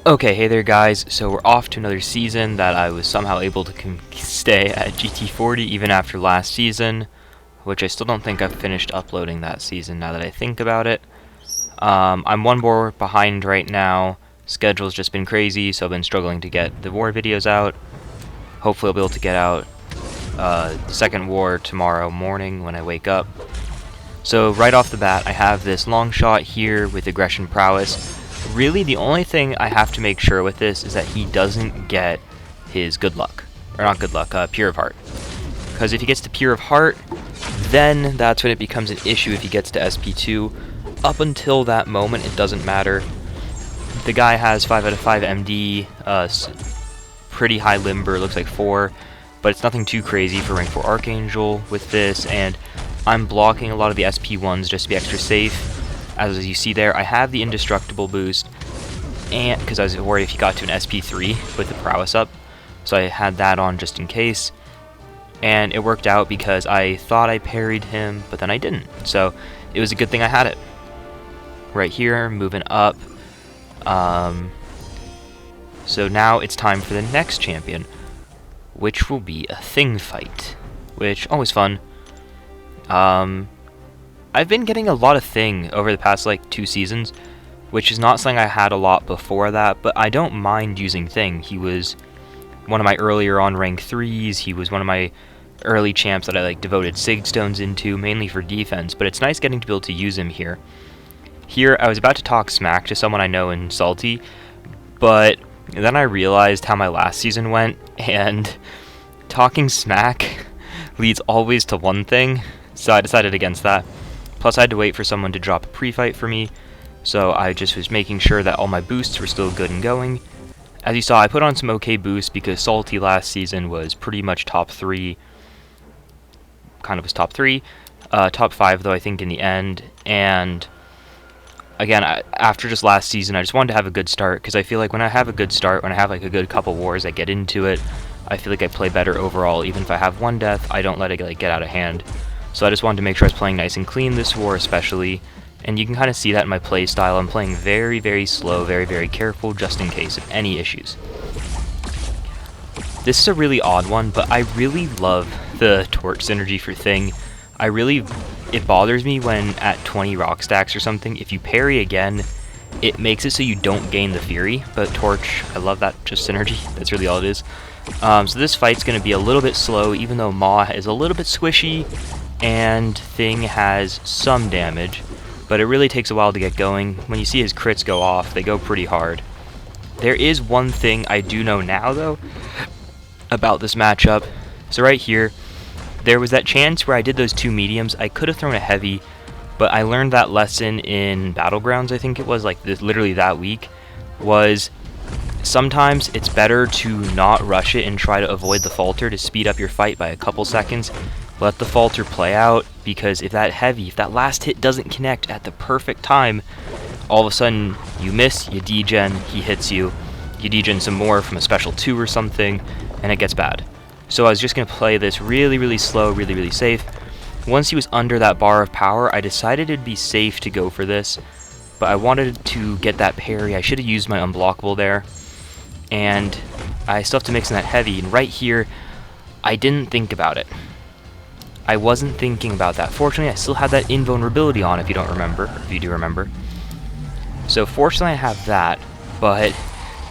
Okay, hey there guys, so we're off to another season that I was somehow able to stay at GT40 even after last season, which I still don't think I've finished uploading that season now that I think about it. I'm one war behind right now. Schedule's just been crazy, so I've been struggling to get the war videos out. Hopefully I'll be able to get out second war tomorrow morning when I wake up. So right off the bat, I have this long shot here with aggression prowess. Really, the only thing I have to make sure with this is that he doesn't get his good luck. Or not good luck, pure of heart. Because if he gets to pure of heart, then that's when it becomes an issue if he gets to SP2. Up until that moment, it doesn't matter. The guy has 5 out of 5 MD, pretty high limber, looks like 4, but it's nothing too crazy for rank 4 Archangel with this, and I'm blocking a lot of the SP1s just to be extra safe. As you see there, I have the indestructible boost, and because I was worried if he got to an SP3 with the prowess up, so I had that on just in case. And it worked out because I thought I parried him, but then I didn't. So it was a good thing I had it. Right here, moving up. So now it's time for the next champion, which will be a thing fight, which always fun. I've been getting a lot of thing over the past like 2 seasons, which is not something I had a lot before that, but I don't mind using thing. He was one of my earlier on rank 3s, he was one of my early champs that I like devoted Sig Stones into, mainly for defense, but it's nice getting to be able to use him here. Here, I was about to talk smack to someone I know in Salty, but then I realized how my last season went, and talking smack leads always to one thing, so I decided against that. Plus, I had to wait for someone to drop a pre-fight for me, so I just was making sure that all my boosts were still good and going. As you saw, I put on some okay boosts because Salty last season was pretty much top 3. Kind of was top 3. Top 5, though, I think, in the end. And, again, after just last season, I just wanted to have a good start, because I feel like when I have a good start, when I have like a good couple wars, I get into it, I feel like I play better overall. Even if I have one death, I don't let it like get out of hand. So I just wanted to make sure I was playing nice and clean this war especially, and you can kind of see that in my play style. I'm playing very, very slow, very, very careful, just in case of any issues. This is a really odd one, but I really love the torch synergy for Thing. It bothers me when at 20 rock stacks or something, if you parry again, it makes it so you don't gain the Fury, but Torch, I love that just synergy, that's really all it is. So this fight's going to be a little bit slow, even though Maw is a little bit squishy, and Thing has some damage, but it really takes a while to get going. When you see his crits go off, they go pretty hard. There is one thing I do know now, though, about this matchup. So right here, there was that chance where I did those 2 mediums. I could have thrown a heavy, but I learned that lesson in Battlegrounds, I think it was, like literally that week, was sometimes it's better to not rush it and try to avoid the falter to speed up your fight by a couple seconds. Let the falter play out, because if that last hit doesn't connect at the perfect time, all of a sudden you miss, you degen, he hits you degen some more from a special 2 or something, and it gets bad. So I was just going to play this really, really slow, really, really safe. Once he was under that bar of power, I decided it'd be safe to go for this, but I wanted to get that parry. I should have used my unblockable there, and I still have to mix in that heavy, and right here, I didn't think about it. I wasn't thinking about that. Fortunately, I still had that invulnerability on, if you don't remember, or if you do remember. So fortunately I have that, but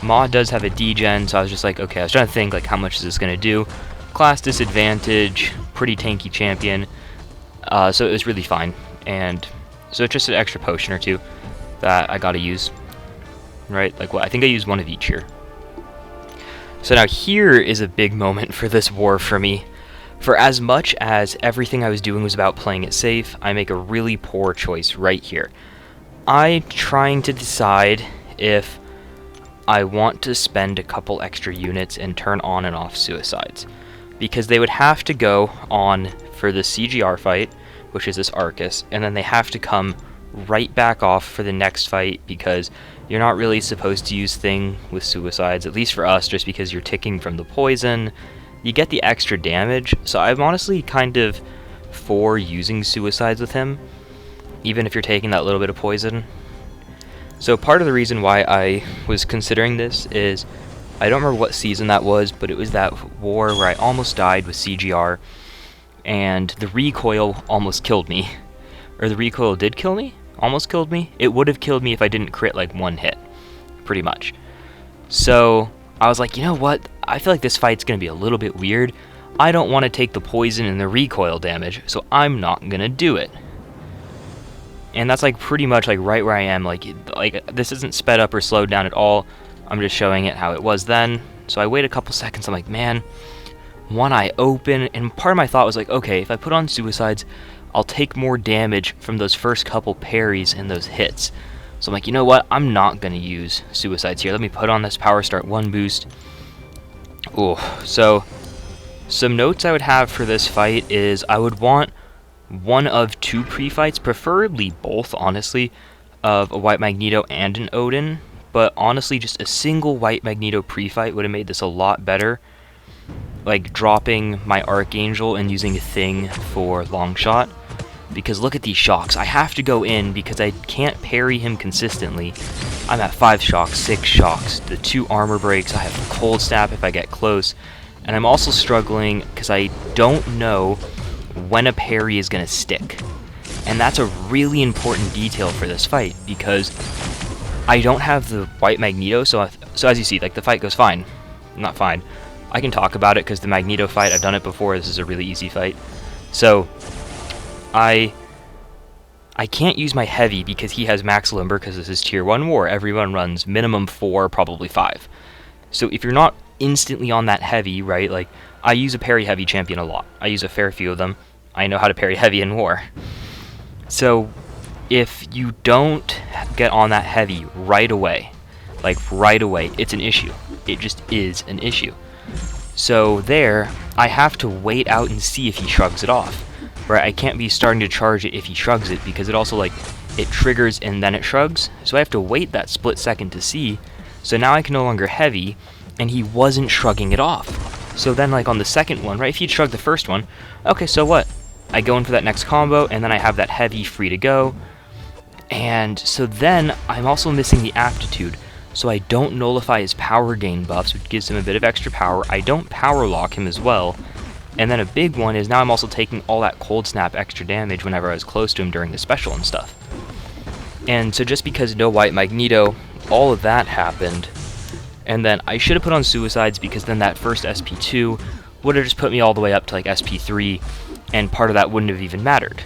Maw does have a degen, so I was just like, okay, I was trying to think, like, how much is this going to do? Class disadvantage, pretty tanky champion, so it was really fine. And so it's just an extra potion or 2 that I gotta use, right? Like, I think I used 1 of each here. So now here is a big moment for this war for me. For as much as everything I was doing was about playing it safe, I make a really poor choice right here. I'm trying to decide if I want to spend a couple extra units and turn on and off suicides, because they would have to go on for the CGR fight, which is this Arcus, and then they have to come right back off for the next fight, because you're not really supposed to use Thing with suicides, at least for us, just because you're ticking from the poison. You get the extra damage, so I'm honestly kind of for using suicides with him, even if you're taking that little bit of poison. So part of the reason why I was considering this is, I don't remember what season that was, but it was that war where I almost died with CGR, and the recoil almost killed me. Or the recoil did kill me? Almost killed me? It would have killed me if I didn't crit like one hit, pretty much. So I was like, you know what? I feel like this fight's going to be a little bit weird. I don't want to take the poison and the recoil damage, so I'm not going to do it. And that's like pretty much like right where I am. Like this isn't sped up or slowed down at all. I'm just showing it how it was then. So I wait a couple seconds. I'm like, man, one eye open. And part of my thought was like, okay, if I put on suicides, I'll take more damage from those first couple parries and those hits. So I'm like, you know what? I'm not going to use suicides here. Let me put on this Power Start 1 boost. Ooh, so some notes I would have for this fight is I would want one of two pre-fights, preferably both, honestly, of a White Magneto and an Odin. But honestly, just a single White Magneto pre-fight would have made this a lot better. Like dropping my Archangel and using a thing for long shot. Because look at these shocks. I have to go in because I can't parry him consistently. I'm at 5 shocks, 6 shocks, the 2 armor breaks, I have cold snap if I get close. And I'm also struggling because I don't know when a parry is going to stick. And that's a really important detail for this fight because I don't have the White Magneto, so as you see, like the fight goes fine. Not fine. I can talk about it because the Magneto fight, I've done it before, this is a really easy fight. So I can't use my heavy because he has max limber because this is tier 1 war. Everyone runs minimum 4, probably 5. So if you're not instantly on that heavy, right, like I use a parry heavy champion a lot. I use a fair few of them. I know how to parry heavy in war. So if you don't get on that heavy right away, like right away, it's an issue. It just is an issue. So there, I have to wait out and see if he shrugs it off. Right, I can't be starting to charge it if he shrugs it because it also like it triggers and then it shrugs. So I have to wait that split second to see. So now I can no longer heavy, and he wasn't shrugging it off. So then like on the second one, right, if he'd shrugged the first one, okay, so what? I go in for that next combo, and then I have that heavy free to go. And so then I'm also missing the aptitude. So I don't nullify his power gain buffs, which gives him a bit of extra power. I don't power lock him as well. And then a big one is now I'm also taking all that cold snap extra damage whenever I was close to him during the special and stuff. And so just because no White Magneto, all of that happened. And then I should have put on suicides because then that first SP2 would have just put me all the way up to like SP3, and part of that wouldn't have even mattered.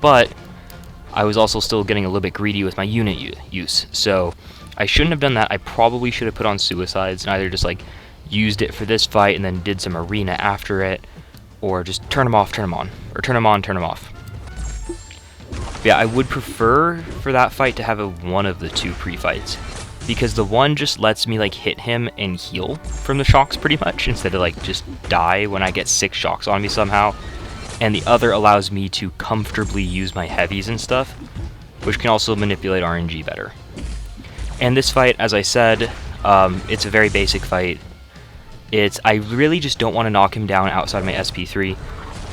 But I was also still getting a little bit greedy with my unit use, so I shouldn't have done that. I probably should have put on suicides and either just like used it for this fight and then did some arena after it, or just turn them off, turn them on, or turn them on, turn them off. But yeah, I would prefer for that fight to have one of the two pre-fights, because the one just lets me like hit him and heal from the shocks pretty much, instead of like just die when I get 6 shocks on me somehow, and the other allows me to comfortably use my heavies and stuff, which can also manipulate RNG better. And this fight, as I said, it's a very basic fight. I really just don't want to knock him down outside my SP3.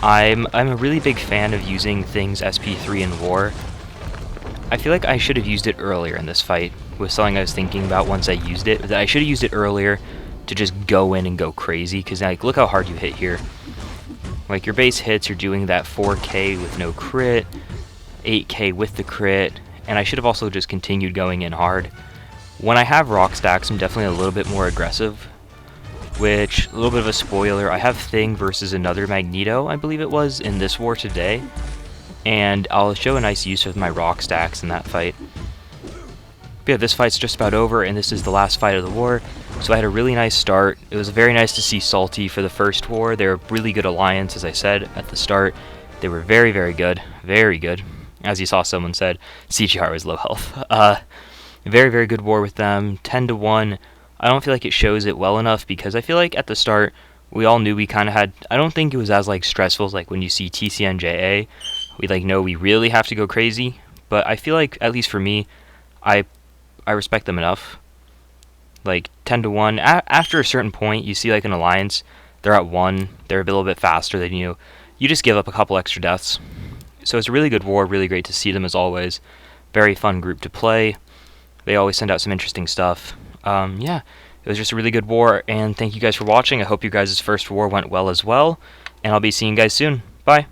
I'm a really big fan of using things SP3 in war. I feel like I should have used it earlier in this fight, was something I was thinking about once I used it, that I should have used it earlier to just go in and go crazy, because like, look how hard you hit here. Like your base hits, you're doing that 4k with no crit, 8k with the crit, and I should have also just continued going in hard. When I have rock stacks, I'm definitely a little bit more aggressive. Which, a little bit of a spoiler, I have Thing versus another Magneto, I believe it was, in this war today. And I'll show a nice use of my rock stacks in that fight. But yeah, this fight's just about over, and this is the last fight of the war. So I had a really nice start. It was very nice to see Salty for the first war. They're a really good alliance, as I said at the start. They were very, very good. Very good. As you saw someone said, CGR was low health. Very, very good war with them. 10-1. I don't feel like it shows it well enough, because I feel like at the start we all knew we kind of had, I don't think it was as like stressful as like when you see TCNJA. We like know we really have to go crazy, but I feel like, at least for me, I respect them enough. Like 10-1, after a certain point you see like an alliance, they're at 1, they're a little bit faster than you just give up a couple extra deaths. So it's a really good war, really great to see them as always. Very fun group to play. They always send out some interesting stuff. Yeah, it was just a really good war, and thank you guys for watching. I hope you guys' first war went well as well, and I'll be seeing you guys soon. Bye!